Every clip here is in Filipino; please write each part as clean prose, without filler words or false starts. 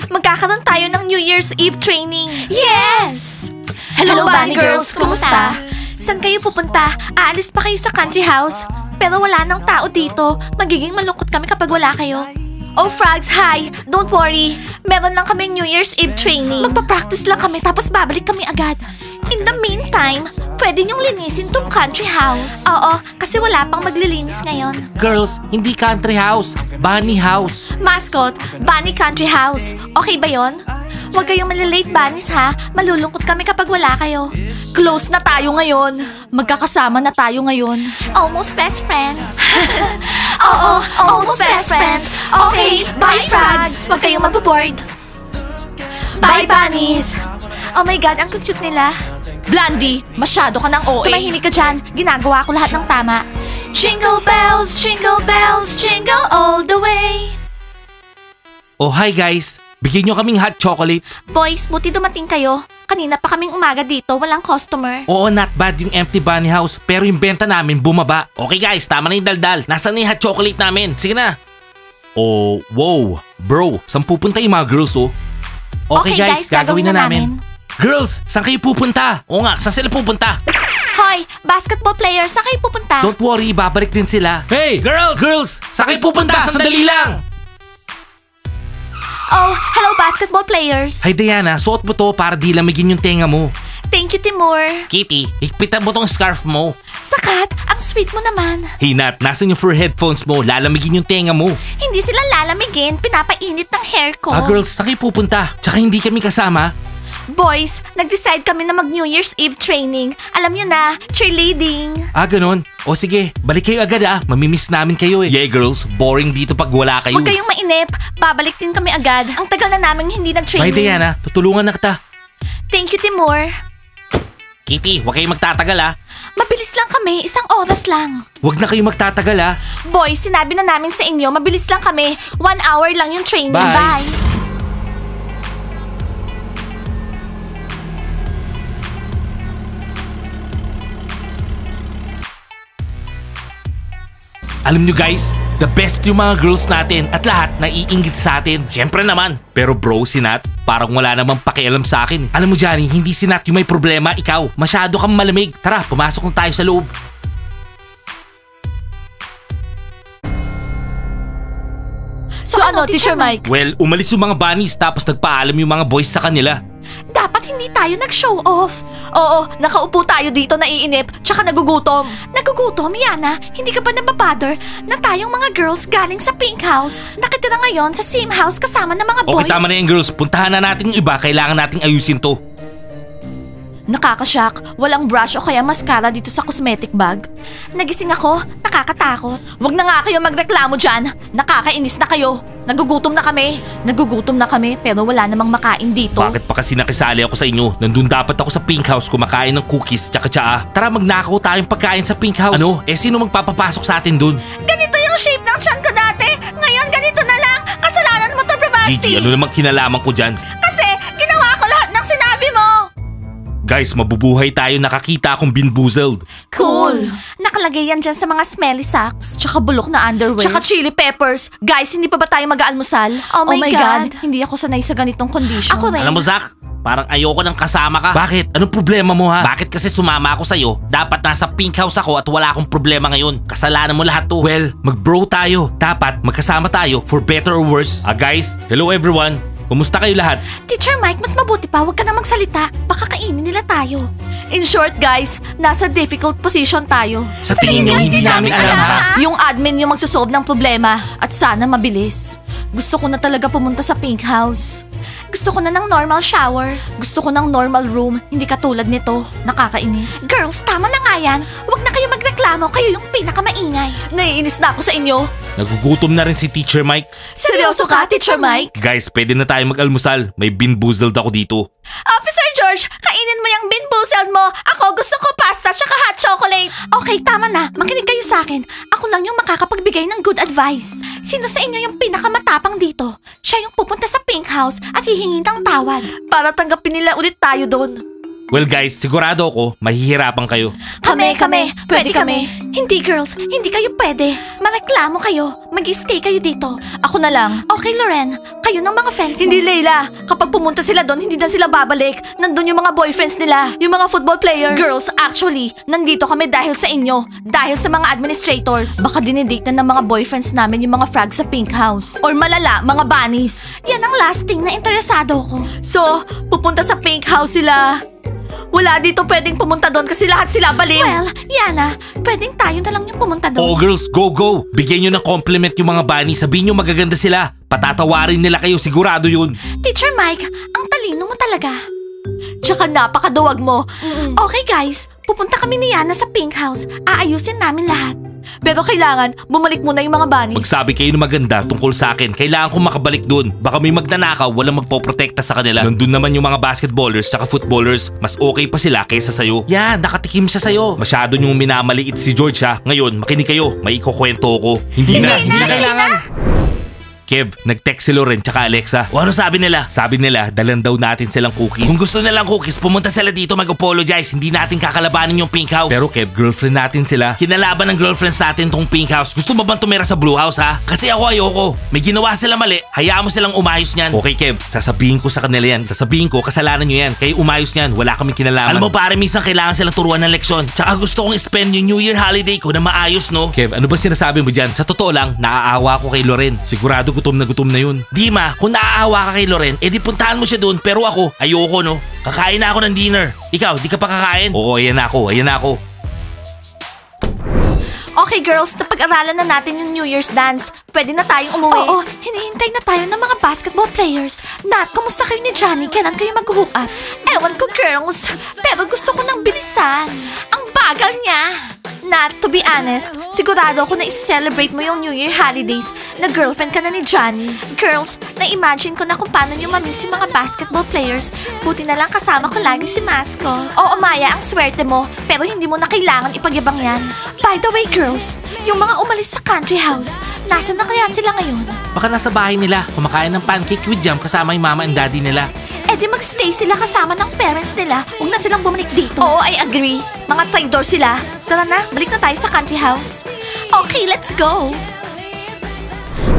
magkakaroon tayo ng New Year's Eve training. Yes! Hello, Bunny Girls! Kumusta? Saan kayo pupunta? Aalis pa kayo sa country house? Pero wala nang tao dito. Magiging malungkot kami kapag wala kayo. Oh, Frogs, hi! Don't worry. Meron lang kami New Year's Eve training. Magpa-practice lang kami tapos babalik kami agad. In the meantime, pwede niyong linisin tong country house. Oo, kasi wala pang maglilinis ngayon. Girls, hindi country house, bunny house. Mascot, Bunny Country House. Okay ba yon? Huwag kayong malilate, bunnies ha. Malulungkot kami kapag wala kayo. Close na tayo ngayon. Magkakasama na tayo ngayon. Almost best friends. Oo, almost best friends. Okay, bye frogs. Huwag kayong maboboard. Bye bunnies. Oh my God, ang cute nila. Blondie, masyado ka ng OA. Tumahimik ka dyan. Ginagawa ko lahat ng tama. Jingle bells, jingle all the way. Oh, hi guys. Bigyan nyo kaming hot chocolate. Boys, buti dumating kayo. Kanina pa kaming umaga dito, walang customer. Oo, not bad yung empty bunny house. Pero yung benta namin bumaba. Okay guys, tama na yung daldal. Nasaan na yung hot chocolate namin? Sige na. Oh, wow. Bro, saan pupunta yung mga girls oh? Okay guys, gagawin na namin. Girls, saan kayo pupunta? Oo nga, saan sila pupunta? Hoy, basketball players, saan kayo pupunta? Don't worry, babalik din sila. Hey, girls! Saan kayo pupunta? Sandali lang! Oh, hello basketball players. Hi Diana, suot mo to para di lamigin yung tenga mo. Thank you, Timur. Kitty, higpitan mo tong scarf mo. Sakat, ang sweet mo naman. Hey Nat, nasan yung fur headphones mo? Lalamigin yung tenga mo. Hindi sila lalamigin, pinapainit ng hair ko. Girls, saan kayo pupunta? Tsaka hindi kami kasama. Boys, nag-decide kami na mag New Year's Eve training. Alam nyo na, cheerleading. Ganun? O sige, balik kayo agad Mamimiss namin kayo eh. Yeah girls, boring dito pag wala kayo. Huwag kayong mainip, babalik din kami agad. Ang tagal na namin hindi nag-training. Bye Diana, tutulungan na kita. Thank you, Timur. Kitty, huwag kayong magtatagal Mabilis lang kami, 1 oras lang. Huwag na kayong magtatagal Boys, sinabi na namin sa inyo, mabilis lang kami. 1 hour lang yung training. Bye. Alam nyo guys, the best yung mga girls natin at lahat naiinggit sa atin. Siyempre naman. Pero bro, si Nat, parang wala namang pakialam sa akin. Alam mo Johnny, hindi si Nat yung may problema, ikaw. Masyado kang malamig. Tara, pumasok na tayo sa loob. So ano, Teacher Mike? Well, umalis yung mga bunnies tapos nagpaalam yung mga boys sa kanila. Dapat hindi tayo nag-show off. Oo, nakaupo tayo dito naiinip, tsaka nagugutom. Nagugutom, Yana? Hindi ka ba nababother na tayong mga girls galing sa Pink House nakitira ngayon sa same house kasama ng mga boys? Okay, tama na yan girls. Puntahan na natin yung iba. Kailangan nating ayusin to. Nakakashock, walang brush o kaya mascara dito sa cosmetic bag. Nagising ako, nakakatakot. Huwag na nga kayo magreklamo dyan. Nakakainis na kayo. Nagugutom na kami. Nagugutom na kami pero wala namang makain dito. Bakit pa kasi nakisali ako sa inyo? Nandun dapat ako sa Pink House kumakain ng cookies tsaka tsaa. Tara magnakaw tayong pagkain sa Pink House. Ano? Sino magpapapasok sa atin dun? Ganito yung shape ng tiyan ko dati. Ngayon ganito na lang. Kasalanan mo to, Bravasti. Gigi, ano namang kinalaman ko dyan? Kasi ginawa ko lahat ng sinabi mo. Guys, mabubuhay tayo, nakakita akong binboozled. Cool. Nakalagay yan dyan sa mga smelly socks. Tsaka bulok na underwear. Tsaka chili peppers. Guys, hindi pa ba tayo mag-aalmusal? Oh my God. Hindi ako sanay sa ganitong condition. Ako rin. Alam mo, Zach, parang ayoko nang kasama ka. Bakit? Anong problema mo ha? Bakit kasi sumama ako sa'yo? Dapat nasa Pink House ako at wala akong problema ngayon. Kasalanan mo lahat to. Well, mag-bro tayo. Dapat magkasama tayo for better or worse. Guys, hello everyone. Kumusta kayo lahat? Teacher Mike, mas mabuti pa huwag ka na magsalita. Baka kainin nila tayo. In short guys, nasa difficult position tayo. Sa tingin niyo hindi namin alam ha? Yung admin yung magsusolve ng problema. At sana mabilis. Gusto ko na talaga pumunta sa Pink House. Gusto ko na ng normal shower. Gusto ko ng normal room. Hindi katulad nito. Nakakainis. Girls, tama na nga yan. Huwag na kayo magreklamo. Kayo yung pinakamaingay. Naiinis na ako sa inyo. Nagugutom na rin si Teacher Mike. Seryoso ka, Teacher Mike? Guys, pwede na tayo mag-almusal. May binboozled ako dito. Officer George, kainin mo yung binboozled mo. Ako gusto ko pasta tsaka hot chocolate. Okay, tama na. Makinig kayo sa akin. Ako lang yung makakapagbigay ng good advice. Sino sa inyo yung pinakamatapang dito? Siya yung pupunta sa Pink House at hihingi ng tawad para tanggapin nila ulit tayo doon. Well guys, sigurado ako, mahihirapan kayo. Kami, pwede kami. Hindi girls, hindi kayo pwede. Mareklamo kayo, mag-stay kayo dito. Ako na lang. Okay, Okay, Loren. Kayo ng mga friends mo. Hindi, Leila. Kapag pumunta sila doon, hindi na sila babalik. Nandun yung mga boyfriends nila. Yung mga football players. Girls, actually, nandito kami dahil sa inyo. Dahil sa mga administrators. Baka dinidate na ng mga boyfriends namin yung mga frogs sa pink house. Or malala, mga bunnies. Yan ang last thing na interesado ko. So, pupunta sa pink house sila. Wala dito pwedeng pumunta doon kasi lahat sila baliw. Well, Yana, pwedeng tayo na lang yung pumunta doon. Oh girls, go! Bigyan nyo ng compliment yung mga bunny. Sabihin nyo magaganda sila. Patatawarin nila kayo, sigurado yun. Teacher Mike, ang talino mo talaga. Tsaka napakaduwag mo. Okay guys, pupunta kami ni Yana sa pink house. Aayusin namin lahat. Pero kailangan, bumalik muna yung mga bunnies. Magsabi kayo ng maganda tungkol sa akin. Kailangan kong makabalik dun. Baka may magnanakaw, walang magpoprotekta sa kanila. Nandun naman yung mga basketballers tsaka footballers. Mas okay pa sila kaysa sa'yo. Yan, nakatikim siya sa'yo. Masyado niyong minamaliit si George ha. Ngayon, makinig kayo. May ikukwento ko. Hindi na kailangan. Kev, nag-text si Loren tsaka Alexa. O ano sabi nila? Sabi nila, dalan daw natin silang cookies. Kung gusto nilang cookies, pumunta sila dito mag-apologize. Hindi natin kakalabanin yung pink house. Pero Kev, girlfriend natin sila. Kinalaban ng girlfriends natin tong pink house. Gusto mo bang tumira sa blue house ha? Kasi ako ayoko. May ginawa sila mali. Hayaan mo silang umayos niyan. Okay Kev, sasabihin ko sa kanila yan. Sasabihin ko, kasalanan nyo yan. Kayo umayos niyan. Wala kaming kinalaman. Alam mo pare, minsan kailangan silang turuan ng leksyon. Tsaka gusto kong spend yung New Year holiday ko na maayos no? Kev, ano ba sinasabi mo dyan? Sa totoo lang, naaawa ko kay Loren. Sigurado gutom na yun. Dima, kung naaawa ka kay Loren, edi puntahan mo siya doon. Pero ako, ayoko no. Kakain na ako ng dinner. Ikaw, di ka pa kakain? Oo, ayan ako. Okay girls, napag-aralan na natin yung New Year's dance. Pwede na tayong umuwi. Oo, hinihintay na tayo ng mga basketball players. Nat, kumusta kayo ni Johnny? Kailan kayo mag-hook up? Ewan ko girls, pero gusto ko ng bilisan. Ang bagal niya. Nat, to be honest, sigurado ako na isi-celebrate mo yung New Year holidays na girlfriend ka na ni Johnny. Girls, na-imagine ko na kung paano nyo mamiss yung mga basketball players. Buti na lang kasama ko lagi si Masko. Oo, Maya, ang swerte mo, pero hindi mo na kailangan ipagyabang yan. By the way, girls, yung mga umalis sa country house, nasa na kaya sila ngayon? Baka nasa bahay nila, kumakain ng pancake with jam kasama yung mama and daddy nila. Eh di magstay sila kasama ng parents nila. Huwag na silang bumalik dito. Oo, I agree. Mga traitor sila. Tara na, balik na tayo sa country house. Okay, let's go.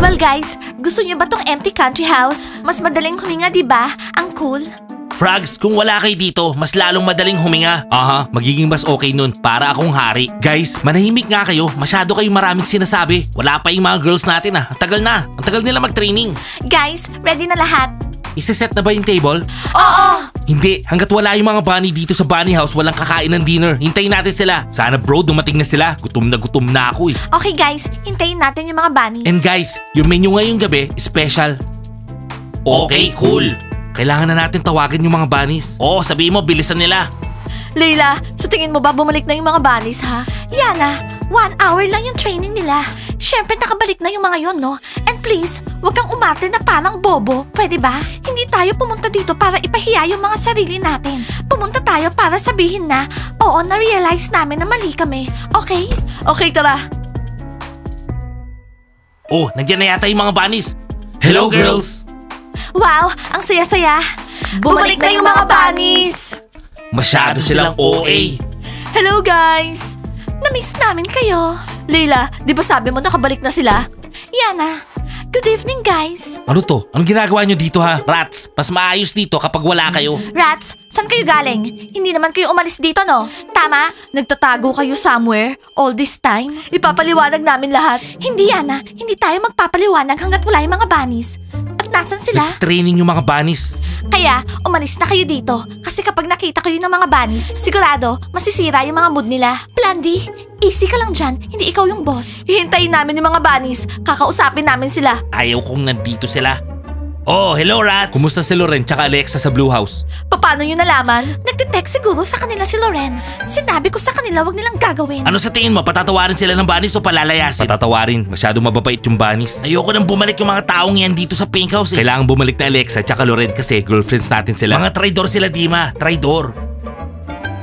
Well guys, gusto niyo ba tong empty country house? Mas madaling huminga, di ba? Ang cool. Frogs, kung wala kayo dito, mas lalong madaling huminga. Aha, magiging mas okay nun para akong hari. Guys, manahimik nga kayo. Masyado kayong maraming sinasabi. Wala pa yung mga girls natin ah. Ang tagal na. Ang tagal nila mag-training. Guys, ready na lahat. Isa-set na ba yung table? Oo! Hindi, hanggat wala yung mga bunny dito sa bunny house, walang kakain ng dinner. Hintayin natin sila. Sana bro, dumating na sila. Gutom na ako eh. Okay guys, hintayin natin yung mga bunnies. And guys, yung menu ngayong gabi, special. Okay, cool. Kailangan na natin tawagan yung mga bunnies. Oo, sabihin mo, bilisan nila. Leila, sa tingin mo ba bumalik na yung mga bunnies ha? Yana, 1 hour lang yung training nila. Siyempre nakabalik na yung mga yon, no? And please, wag kang umarte na parang bobo. Pwede ba? Hindi tayo pumunta dito para ipahiya yung mga sarili natin. Pumunta tayo para sabihin na, oo, na-realize namin na mali kami. Okay? Okay, tara. Oh, nandiyan na yata yung mga bunnies. Hello, girls! Wow, ang saya-saya. Bumalik na yung mga bunnies. Masyado silang OA. Hello guys! Na-miss namin kayo. Leila, di ba sabi mo nakabalik na sila? Yana, good evening guys. Ano to? Anong ginagawa nyo dito ha? Rats, mas maayos dito kapag wala kayo. Rats, saan kayo galing? Hindi naman kayo umalis dito, no? Tama? Nagtatago kayo somewhere all this time? Ipapaliwanag namin lahat. Hindi, Yana. Hindi tayo magpapaliwanag hanggat wala yung mga bunnies. At nasan sila? Training yung mga bunnies. Kaya, umalis na kayo dito. Kasi kapag nakita kayo ng mga bunnies, sigurado, masisira yung mga mood nila. Blondie, easy ka lang dyan. Hindi ikaw yung boss. Hihintayin namin yung mga bunnies. Kakausapin namin sila. Ayaw kong nandito sila. Oh, hello Rats! Kumusta si Loren tsaka Alexa sa Blue House? Paano nyo nalaman? Nagtitext siguro sa kanila si Loren. Sinabi ko sa kanila wag nilang gagawin. Ano sa tingin mo? Patatawarin sila ng bunnies o palalayasin? Patatawarin. Masyado mababait yung bunnies. Ayoko nang bumalik yung mga taong yan dito sa pink house eh. Kailangan bumalik na Alexa tsaka Loren kasi girlfriends natin sila. Mga traidor sila, Dima. Traidor.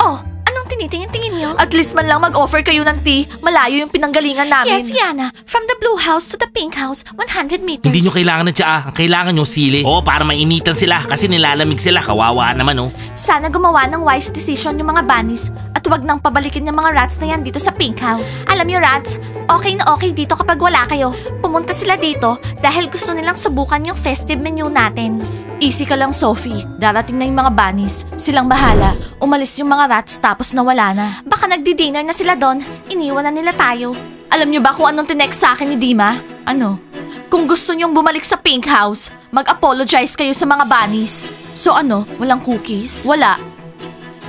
Oh, anong tinitingin-tingin nyo? tayo. At least man lang mag-offer kayo ng tea. Malayo yung pinanggalingan namin. Yes, Yana. From the blue house to the pink house, 100 meters. Hindi nyo kailangan ng tsaa. Ang kailangan nyo sili. Oo, para mainitan sila kasi nilalamig sila. Kawawa naman, oh. Sana gumawa ng wise decision yung mga bunnies at wag nang pabalikin yung mga rats na yan dito sa pink house. Alam niyo, rats, okay na okay dito kapag wala kayo. Pumunta sila dito dahil gusto nilang subukan yung festive menu natin. Easy ka lang, Sophie. Darating na yung mga bunnies. Silang bahala. Umalis yung mga rats tapos nawala na. Baka nagdi-dinner na sila doon. Iniwan na nila tayo. Alam niyo ba kung anong tinext sa akin ni Dima? Ano? Kung gusto niyong bumalik sa pink house, mag-apologize kayo sa mga bunnies. So ano, walang cookies? Wala.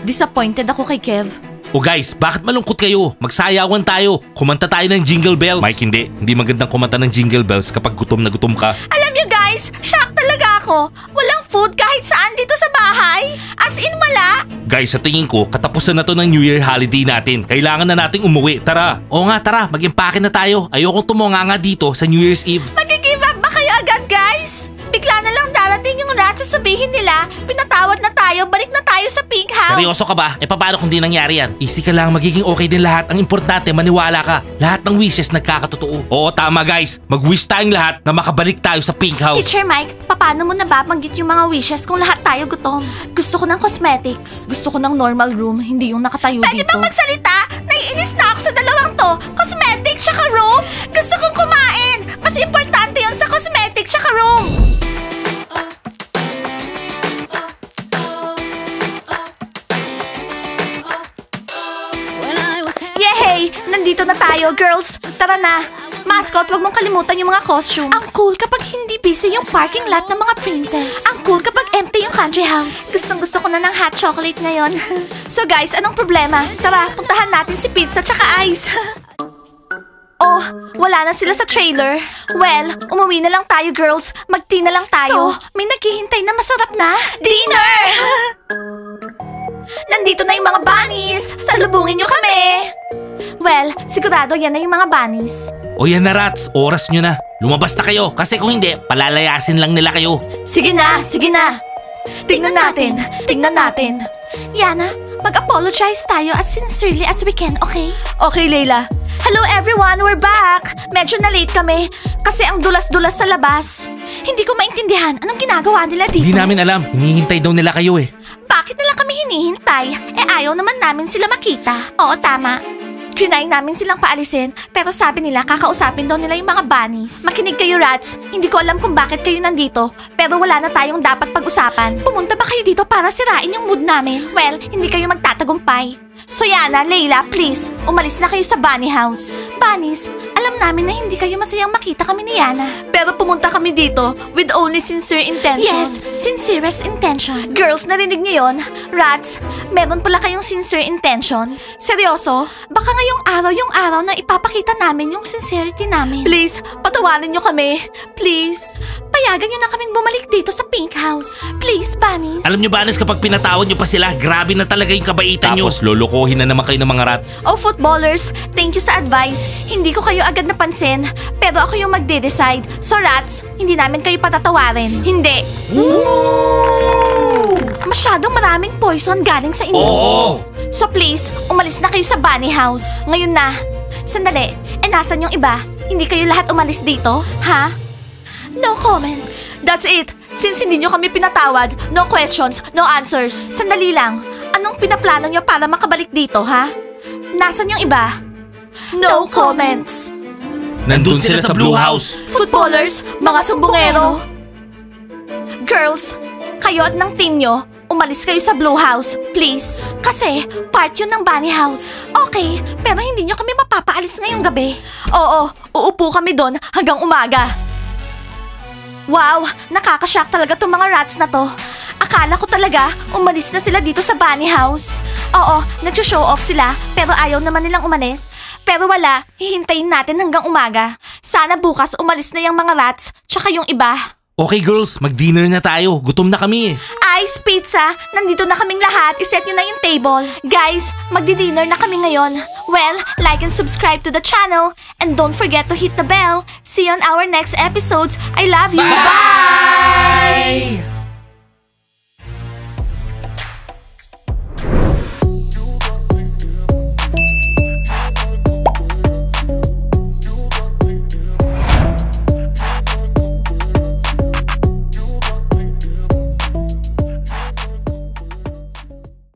Disappointed ako kay Kev. O guys, bakit malungkot kayo? Magsayawan tayo. Kumanta tayo ng Jingle Bells. Mike, hindi. Hindi magandang kumanta ng Jingle Bells kapag gutom na gutom ka. Alam niyo guys, shock talaga ako. Walang food kahit saan dito sa bahay. As in wala. Guys, sa tingin ko, katapusan na to ng New Year holiday natin. Kailangan na nating umuwi. Tara. Oo nga, tara. Mag-impake na tayo. Ayokong tumunga nga dito sa New Year's Eve. Mag-give up ba kayo agad guys? Bigla na lang darating yung rats, sasabihin nila, pinatawad na tayo, balik na tayo sa pink house. Seryoso ka ba? E paano kung di nangyari yan? Easy ka lang, magiging okay din lahat. Ang importante, maniwala ka. Lahat ng wishes nagkakatotoo. Oo, tama guys. Mag-wish tayong lahat na makabalik tayo sa pink house. Teacher Mike, paano mo nababanggit yung mga wishes kung lahat tayo gutom? Gusto ko ng cosmetics. Gusto ko ng normal room, hindi yung nakatayo dito. Pwede bang magsalita? Naiinis na ako sa dalawang to. Cosmetics tsaka room? Gusto kong kumain. Mas importante yun sa cosmetics tsaka room. Yehey! Nandito na tayo, girls. Tara na. Mascot, wag mong kalimutan yung mga costumes. Ang cool kapag hindi busy yung parking lot ng mga princess. Ang cool kapag empty yung country house. Gustong-gusto ko na ng hot chocolate ngayon. So guys, anong problema? Tara, puntahan natin si Pizza tsaka Ice. Oh, wala na sila sa trailer. Well, umuwi na lang tayo, girls. Mag-tea na lang tayo. So, may naghihintay na masarap na dinner! Nandito na yung mga bunnies! Salubungin nyo kami! Well, sigurado yan na yung mga bunnies. O yan na rats, oras nyo na. Lumabas na kayo kasi kung hindi, palalayasin lang nila kayo. Sige na, sige na. Tingnan natin, tingnan natin. Yana, mag-apologize tayo as sincerely as we can, okay? Okay, Layla. Hello everyone, we're back! Medyo na-late kami kasi ang dulas-dulas sa labas. Hindi ko maintindihan anong ginagawa nila dito. Hindi namin alam, hinihintay daw nila kayo eh. Bakit nila kami hinihintay? Eh ayaw naman namin sila makita. Oo, tama. Trinay namin silang paalisin pero sabi nila kakausapin daw nila yung mga bunnies. Makinig kayo rats, hindi ko alam kung bakit kayo nandito pero wala na tayong dapat pag-usapan. Pumunta ba kayo dito para sirain yung mood namin? Well, hindi kayo magtatagumpay. So Yana, Layla, please, umalis na kayo sa bunny house. Bunnies, alam namin na hindi kayo masayang makita kami ni Yana. Pero pumunta kami dito with only sincere intentions. Yes, sincerest intention. Girls, narinig niyo yun? Rats, meron pala kayong sincere intentions. Seryoso? Baka ngayong araw yung araw na ipapakita namin yung sincerity namin. Please, patawarin niyo kami. Please. Payagan niyo na kaming bumalik dito sa pink house. Please, bunnies. Alam nyo bunnies, kapag pinatawad nyo pa sila, grabe na talaga yung kabaitan nyo. Tapos lolokohin na naman kayo ng mga rats. Oh, footballers, thank you sa advice. Hindi ko kayo agad napansin, pero ako yung magde-decide. So rats, hindi namin kayo patatawarin. Hindi. Woo! Masyadong maraming poison galing sa inyo. Oo! So please, umalis na kayo sa bunny house. Ngayon na. Sandali, nasan yung iba? Hindi kayo lahat umalis dito? Ha? No comments. That's it. Since hindi nyo kami pinatawad, no questions, no answers. Sandali lang. Anong pinaplano nyo para makabalik dito, ha? Nasaan yung iba? No comments. Nandun sila sa blue house. Footballers, mga sumbongero. Girls, kayo at ng team nyo, umalis kayo sa blue house, please. Kasi part yun ng bunny house. Okay, pero hindi nyo kami mapapaalis ngayong gabi. Oo, uupo kami doon hanggang umaga. Wow, nakakashock talaga tong mga rats na to. Akala ko talaga umalis na sila dito sa bunny house. Oo, nag-show off sila pero ayaw naman nilang umalis. Pero wala, hihintayin natin hanggang umaga. Sana bukas umalis na yung mga rats tsaka yung iba. Okay girls, mag-dinner na tayo. Gutom na kami eh. Ice, pizza, nandito na kaming lahat. Iset nyo na yung table. Guys, magdi-dinner na kami ngayon. Well, like and subscribe to the channel. And don't forget to hit the bell. See you on our next episodes. I love you. Bye!